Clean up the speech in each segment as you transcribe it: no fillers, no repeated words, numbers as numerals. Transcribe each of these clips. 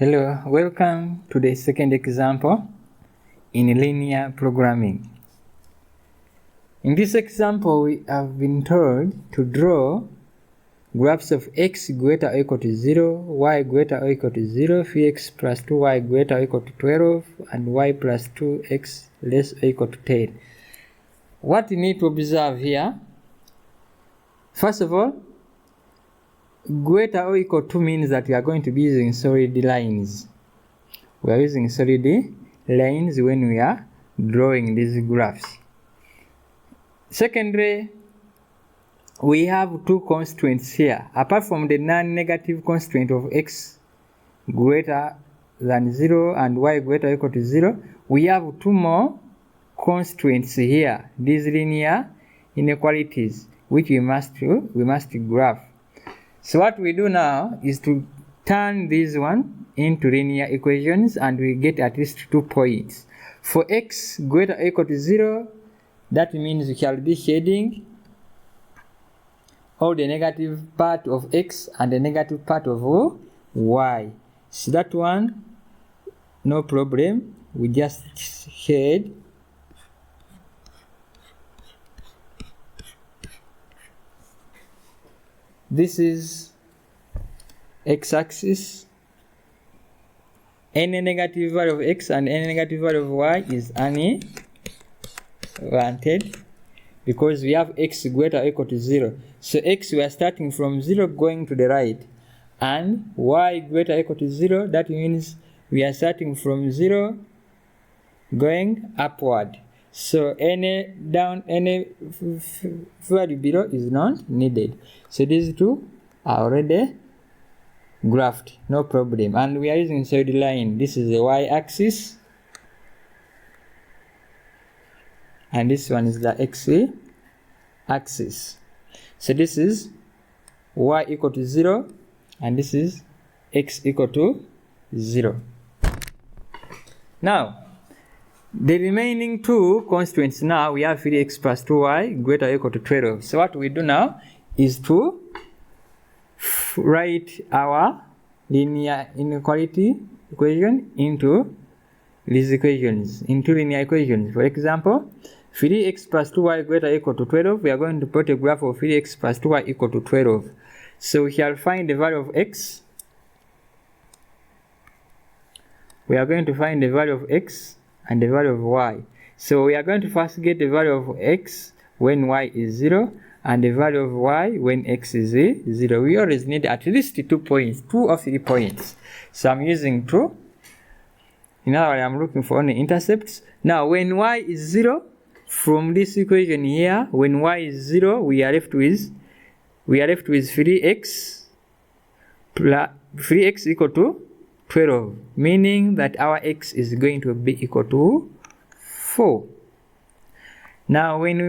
Hello, welcome to the second example in linear programming. In this example, we have been told to draw graphs of x greater or equal to 0, y greater or equal to 0, 3x plus 2y greater or equal to 12, and y plus 2x less or equal to 10. What you need to observe here, first of all, greater or equal to means that we are going to be using solid lines. We are using solid lines when we are drawing these graphs. Secondly, we have two constraints here. Apart from the non-negative constraint of x greater than 0 and y greater or equal to 0, we have two more constraints here, these linear inequalities, which we must graph. So what we do now is to turn this one into linear equations, and we get at least 2 points. For x greater or equal to 0, that means we shall be shading all the negative part of x and the negative part of y. So that one, no problem, we just shade. This is x-axis. Any negative value of x and any negative value of y is unwanted because we have x greater or equal to 0. So x, we are starting from 0 going to the right, and y greater or equal to 0, that means we are starting from 0 going upward. So any value below is not needed. So these two are already graphed, no problem. And we are using solid line. This is the y-axis, and this one is the x-axis. So this is y equal to 0, and this is x equal to 0. Now, the remaining two constraints, now we have 3x plus 2y greater or equal to 12. So what we do now is to write our linear inequality equation into these equations, into linear equations. For example, 3x plus 2y greater or equal to 12, we are going to put a graph of 3x plus 2y equal to 12. So we shall find the value of x. We are going to find the value of x and the value of y. So we are going to first get the value of x when y is 0 and the value of y when x is 0. We always need at least 2 points, 2 or 3 points. So I'm using 2. In other words, I'm looking for only intercepts. Now when y is 0, from this equation here, when y is 0, we are left with 3x plus 3x equal to 12, meaning that our x is going to be equal to 4. Now when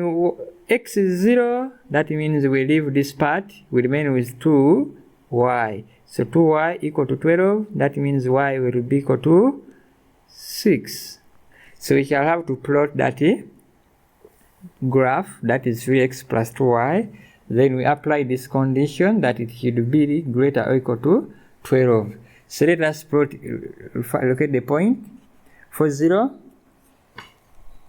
x is 0, that means we leave this part, we remain with 2y. So 2y equal to 12, that means y will be equal to 6. So we shall have to plot that graph, that is 3x plus 2y. Then we apply this condition that it should be greater or equal to 12. So let us locate the point. For 0,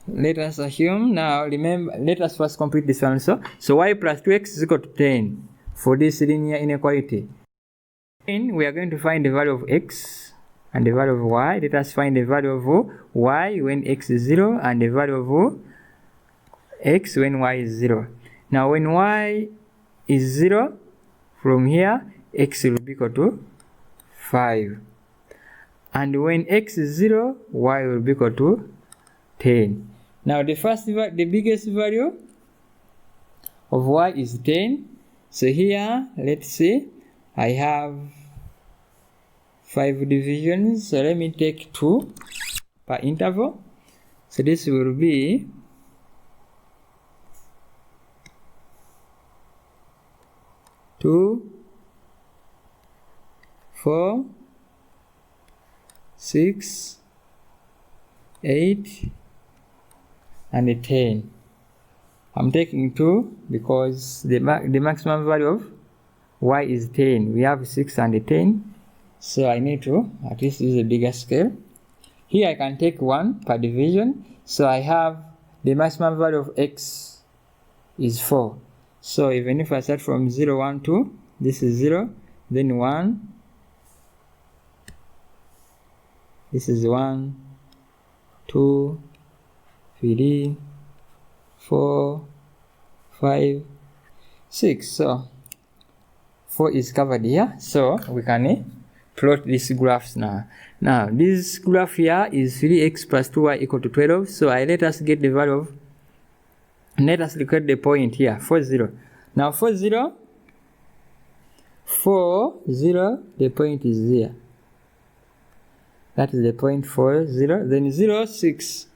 let us assume, now remember, let us first complete this one also. So y plus 2x is equal to 10 for this linear inequality. Then we are going to find the value of x and the value of y. Let us find the value of y when x is 0 and the value of x when y is 0. Now when y is 0, from here x will be equal to 5. And when x is 0, y will be equal to 10. Now the biggest value of y is 10. So here, let's see, I have 5 divisions. So let me take 2 per interval. So this will be 2, 4, 6, 8, and 10. I'm taking 2 because the maximum value of y is 10. We have 6 and 10. so I need to at least use a bigger scale. Here I can take 1 per division, so I have the maximum value of x is 4. So even if I start from 0, 1, 2, this is 0, then 1, this is 1, 2, 3, 4, 5, 6. So 4 is covered here, so we can plot these graphs now. Now this graph here is 3x plus 2y equal to 12. So let us get the value of, let us look at the point here, 4, 0. Now 4, 0, 4, 0, the point is here. That is the point 4, 0. Then 0, 6,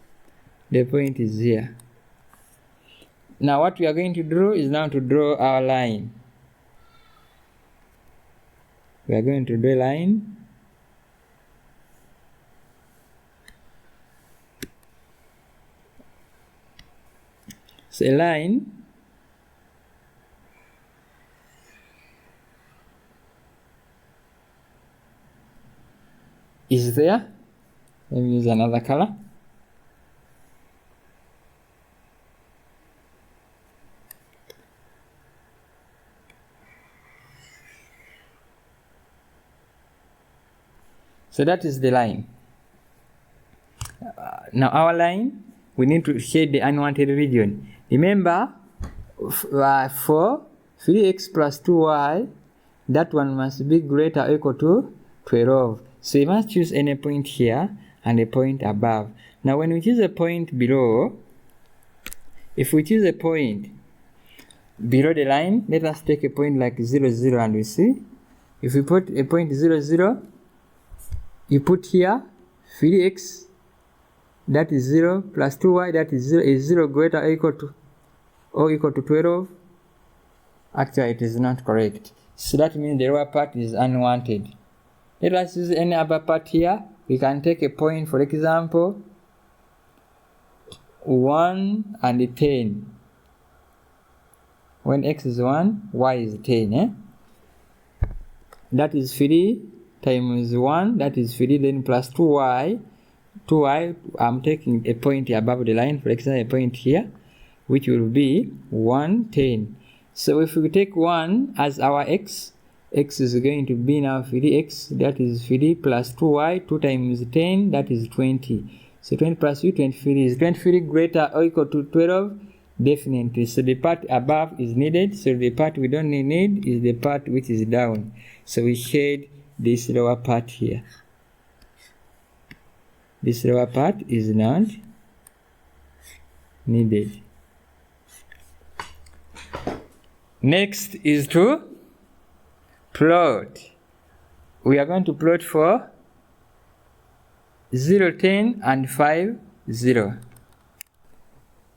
the point is here. Now what we are going to do is now to draw our line. We are going to draw a line. So a line is there. Let me use another color. So that is the line. Now our line, we need to shade the unwanted region. Remember, for 3x plus 2y, that one must be greater or equal to 12. So you must choose any point here and a point above. Now when we choose a point below, if we choose a point below the line, let us take a point like 0, 0, and we see. If we put a point 0, 0, you put here 3x, that is 0, plus 2y, that is 0 greater or equal to 12. Actually, it is not correct. So that means the lower part is unwanted. Let us use any other part here. We can take a point, for example, 1 and 10. When x is 1, y is 10. That is 3 times 1, that is 3, then plus 2y. 2y, I'm taking a point above the line, for example, a point here, which will be 1, 10. So if we take 1 as our x, x is going to be now 3x, that is 3 plus 2y, 2 times 10, that is 20. So 20 plus 3, 23. Is 23 greater or equal to 12? Definitely. So the part above is needed, so the part we don't need is the part which is down. So we shade this lower part here. This lower part is not needed. Next is to plot. We are going to plot for 0, 10 and 5, 0.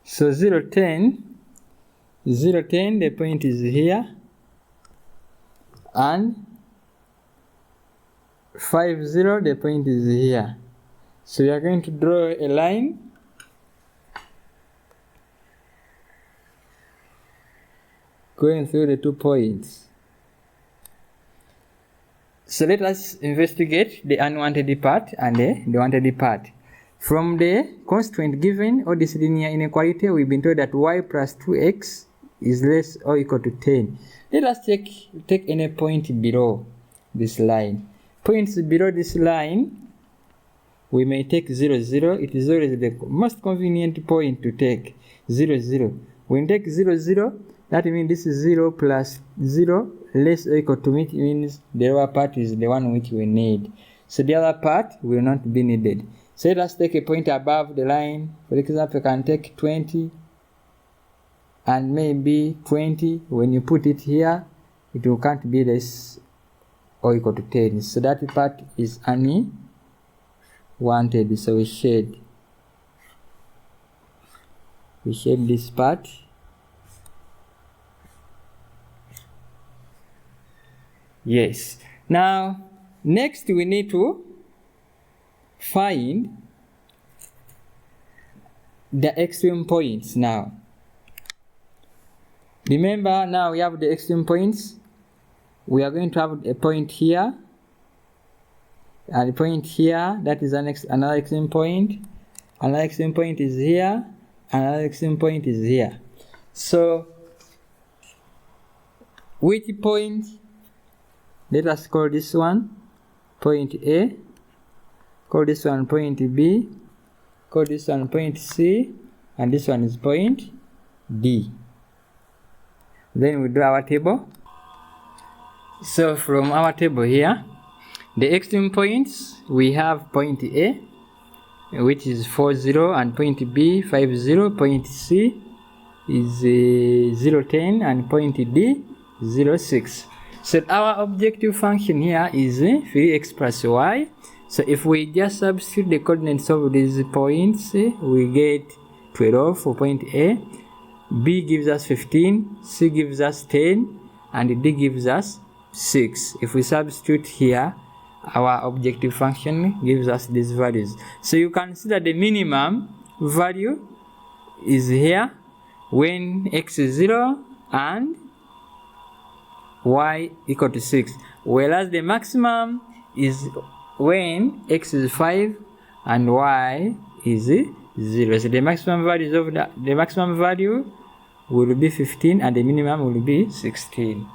So 0, 10, the point is here, and 5, 0, the point is here. So we are going to draw a line going through the 2 points. So let us investigate the unwanted part and the wanted part. From the constraint given or this linear inequality, we've been told that y plus 2x is less or equal to 10. Let us take any point below this line. Points below this line, we may take 0, 0. It is always the most convenient point to take 0, 0. When we take 0, 0, that means this is 0 plus 0 less or equal to, which means the lower part is the one which we need. So the other part will not be needed. So let us take a point above the line. For example, you can take 20 and maybe 20. When you put it here, it can't be less or equal to 10. So that part is unwanted. So we shade this part. Yes. Now, next we need to find the extreme points now. Remember, now we have the extreme points. We are going to have a point here and the point here, that is another extreme point. Another extreme point is here, another extreme point is here. So which point? Let us call this one point A, call this one point B, call this one point C, and this one is point D. Then we do our table. So from our table here, the extreme points, we have point A, which is 4, 0, and point B, 5, 0, point C is 0, 10, and point D, 0, 6. So our objective function here is 3x plus y. So if we just substitute the coordinates of these points, we get 12 for point A, B gives us 15, C gives us 10, and D gives us 6. If we substitute here, our objective function gives us these values. So you can see that the minimum value is here when x is 0 and y equal to 6, whereas the maximum is when x is 5 and y is 0. So the maximum value will be 15 and the minimum will be 16.